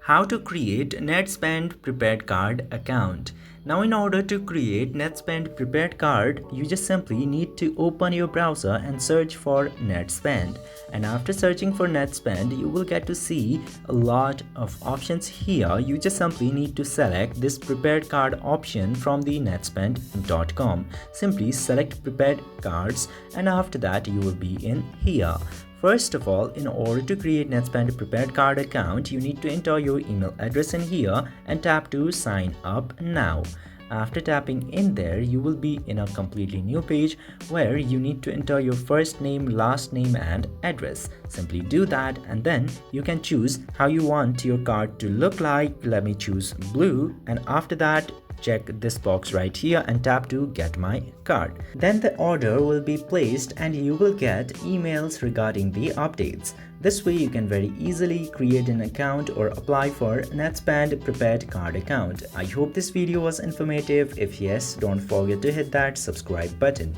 How to create Netspend prepaid card account. Now in order to create Netspend prepaid card, you just simply need to open your browser and search for Netspend. And after searching for Netspend, you will get to see a lot of options here. You just simply need to select this prepaid card option from the netspend.com. Simply select prepaid cards and after that you will be in here. First of all, in order to create Netspend prepaid card account, you need to enter your email address in here and tap to sign up now. After tapping in there, you will be in a completely new page where you need to enter your first name, last name and address. Simply do that and then you can choose how you want your card to look like. Let me choose blue and after that check this box right here and tap to get my card. Then the order will be placed and you will get emails regarding the updates. This way you can very easily create an account or apply for Netspend prepaid card account. I hope this video was informative. If yes, don't forget to hit that subscribe button.